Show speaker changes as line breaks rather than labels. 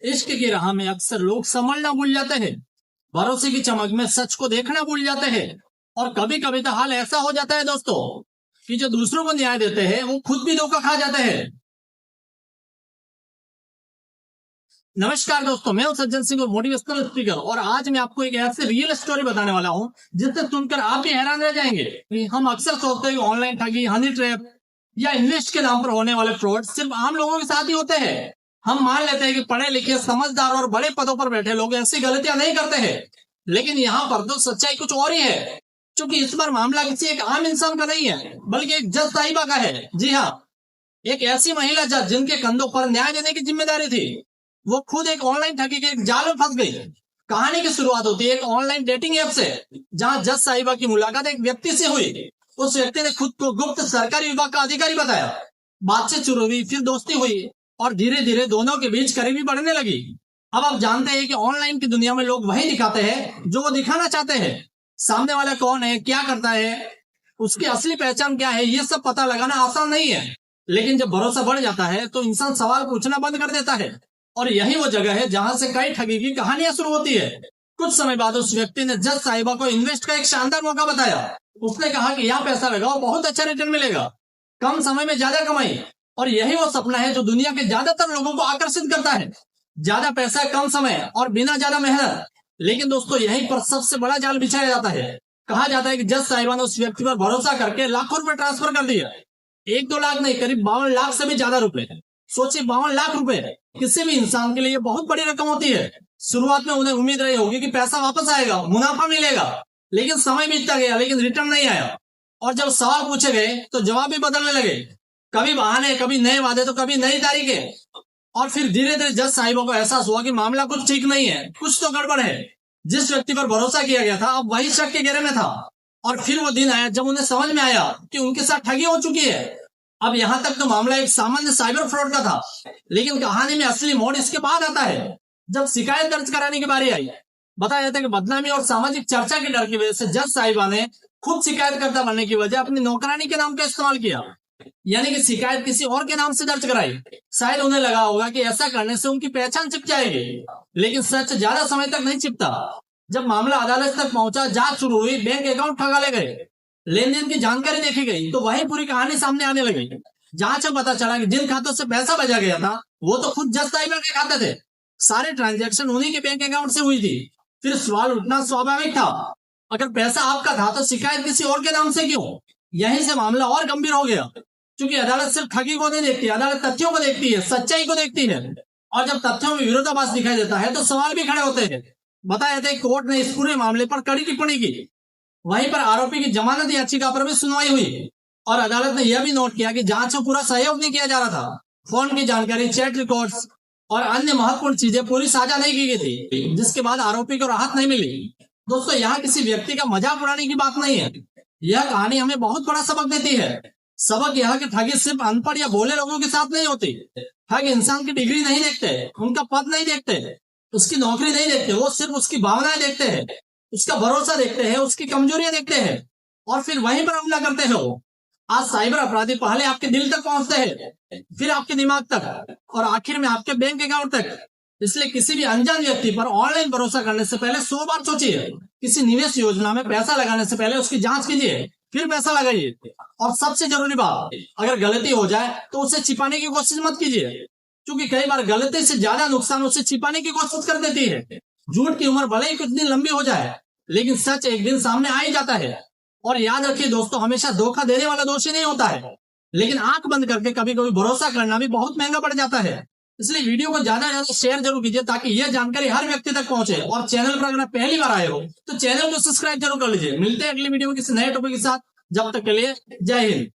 इश्क की राह में अक्सर लोग संभलना भूल जाते हैं, भरोसे की चमक में सच को देखना भूल जाते हैं। और कभी कभी तो हाल ऐसा हो जाता है दोस्तों कि जो दूसरों को न्याय देते हैं वो खुद भी धोखा खा जाते हैं। नमस्कार दोस्तों, मैं हूं सज्जन सिंह और मोटिवेशनल स्पीकर, और आज मैं आपको एक ऐसे रियल स्टोरी बताने वाला हूं जिससे सुनकर आप भी हैरान रह जाएंगे। हम अक्सर सोचते हैं कि ऑनलाइन ठगी, हनी ट्रैप या इन्वेस्ट के नाम पर होने वाले फ्रॉड सिर्फ आम लोगों के साथ ही होते हैं। हम मान लेते हैं कि पढ़े लिखे, समझदार और बड़े पदों पर बैठे लोग ऐसी गलतियां नहीं करते हैं, लेकिन यहाँ पर तो सच्चाई कुछ और ही है। क्योंकि इस बार मामला किसी एक आम इंसान का नहीं है, बल्कि एक जज साहिबा का है। जी हाँ, एक ऐसी महिला जज जिनके कंधों पर न्याय देने की जिम्मेदारी थी, वो खुद एक ऑनलाइन ठगी के एक जाल में फंस गई। कहानी की शुरुआत होती है एक ऑनलाइन डेटिंग ऐप से, जहां जज साहिबा की मुलाकात एक व्यक्ति से हुई। उस व्यक्ति ने खुद को गुप्त सरकारी विभाग का अधिकारी बताया। बातचीत शुरू हुई, फिर दोस्ती हुई और धीरे धीरे दोनों के बीच करीबी बढ़ने लगी। अब आप जानते हैं कि ऑनलाइन की दुनिया में लोग वही दिखाते हैं जो वो दिखाना चाहते हैं। सामने वाला कौन है, क्या करता है, उसकी असली पहचान क्या है, ये सब पता लगाना आसान नहीं है। लेकिन जब भरोसा बढ़ जाता है तो इंसान सवाल पूछना बंद कर देता है, और यही वो जगह है जहां से कई ठगी की कहानियां शुरू होती है। कुछ समय बाद उस व्यक्ति ने जज साहिबा को इन्वेस्ट का एक शानदार मौका बताया। उसने कहा कि यहाँ पैसा लगाओ, बहुत अच्छा रिटर्न मिलेगा, कम समय में ज्यादा कमाई। और यही वो सपना है जो दुनिया के ज्यादातर लोगों को आकर्षित करता है। ज्यादा पैसा, कम समय और बिना ज्यादा मेहनत। लेकिन दोस्तों, यहीं पर सबसे बड़ा जाल बिछाया जाता है। कहा जाता है कि जज साहिबा ने उस व्यक्ति पर भरोसा करके लाखों रुपए ट्रांसफर कर दिया। 1-2 लाख नहीं, करीब 52 लाख से भी ज्यादा रुपए। सोचिए, 52 लाख रुपए किसी भी इंसान के लिए बहुत बड़ी रकम होती है। शुरुआत में उन्हें उम्मीद रही होगी कि पैसा वापस आएगा, मुनाफा मिलेगा, लेकिन समय बीतता गया, लेकिन रिटर्न नहीं आया। और जब सवाल पूछे गए तो जवाब भी बदलने लगे। कभी बहाने, कभी नए वादे, तो कभी नई तारीखें। और फिर धीरे धीरे जज साहिबा को एहसास हुआ कि मामला कुछ ठीक नहीं है, कुछ तो गड़बड़ है। जिस व्यक्ति पर भरोसा किया गया था, अब वही शक के घेरे में था। और फिर वो दिन आया जब उन्हें समझ में आया कि उनके साथ ठगी हो चुकी है। अब यहाँ तक तो मामला एक सामान्य साइबर फ्रॉड का था, लेकिन कहानी में असली मोड़ इसके बाद आता है, जब शिकायत दर्ज कराने की बारी आई। बताया जाता है कि बदनामी और सामाजिक चर्चा के डर की वजह से जज साहिबा ने खुद शिकायतकर्ता बनने की वजह अपनी नौकरानी के नाम का इस्तेमाल किया, यानी कि शिकायत किसी और के नाम से दर्ज कराई। शायद उन्हें लगा होगा कि ऐसा करने से उनकी पहचान छिप जाएगी, लेकिन सच ज्यादा समय तक नहीं छिपता। जब मामला अदालत तक पहुंचा, जांच शुरू हुई, बैंक अकाउंट ठगा गए, लेन देन की जानकारी देखी गई, तो वही पूरी कहानी सामने आने लगी। जांच में पता चला कि जिन खातों से पैसा भेजा गया था वो तो खुद जज साहिबा के खाते थे। सारे ट्रांजैक्शन उन्हीं के बैंक अकाउंट से हुई थी। फिर सवाल उठना स्वाभाविक था, अगर पैसा आपका था तो शिकायत किसी और के नाम से क्यों? यहीं से मामला और गंभीर हो गया, क्योंकि अदालत सिर्फ ठगी को नहीं देखती, अदालत तथ्यों को देखती है, सच्चाई को देखती है। और जब तथ्यों में विरोधाभास दिखाई देता है तो सवाल भी खड़े होते हैं। बताया जाता है कोर्ट ने इस पूरे मामले पर कड़ी टिप्पणी की। वहीं पर आरोपी की जमानत याचिका पर भी सुनवाई हुई, और अदालत ने यह भी नोट किया कि जांच में पूरा सहयोग नहीं किया जा रहा था। फोन की जानकारी, चैट रिकॉर्ड्स और अन्य महत्वपूर्ण चीजें पूरी साझा नहीं की गई थी, जिसके बाद आरोपी को राहत नहीं मिली। दोस्तों, यहाँ किसी व्यक्ति का मजाक उड़ाने की बात नहीं है, यह कहानी हमें बहुत बड़ा सबक देती है। सबक यह कि ठगी सिर्फ अनपढ़ या भोले लोगों के साथ नहीं होती। ठग इंसान की डिग्री नहीं देखते, उनका पद नहीं देखते, उसकी नौकरी नहीं देखते, वो सिर्फ उसकी भावनाएं देखते हैं, उसका भरोसा देखते हैं, उसकी कमजोरियां देखते हैं, और फिर वहीं पर हमला करते हैं। वो आज साइबर अपराधी पहले आपके दिल तक पहुंचते हैं, फिर आपके दिमाग तक, और आखिर में आपके बैंक अकाउंट तक। इसलिए किसी भी अनजान व्यक्ति पर ऑनलाइन भरोसा करने से पहले 100 बार सोचिए। किसी निवेश योजना में पैसा लगाने से पहले उसकी जांच कीजिए, फिर पैसा लगाइए। और सबसे जरूरी बात, अगर गलती हो जाए तो उसे छिपाने की कोशिश मत कीजिए, क्योंकि कई बार गलती से ज्यादा नुकसान उसे छिपाने की कोशिश कर देती है। झूठ की उम्र भले ही कुछ दिन लंबी हो जाए, लेकिन सच एक दिन सामने आ ही जाता है। और याद रखिए दोस्तों, हमेशा धोखा देने वाला दोषी नहीं होता है, लेकिन आंख बंद करके कभी कभी भरोसा करना भी बहुत महंगा पड़ जाता है। इसलिए वीडियो को ज्यादा ज्यादा शेयर जरूर कीजिए, ताकि यह जानकारी हर व्यक्ति तक पहुंचे। और चैनल पर अगर आप पहली बार आए हो तो चैनल को सब्सक्राइब जरूर कर लीजिए। मिलते हैं अगली वीडियो में किसी नए टॉपिक के साथ। जब तक के लिए जय हिंद।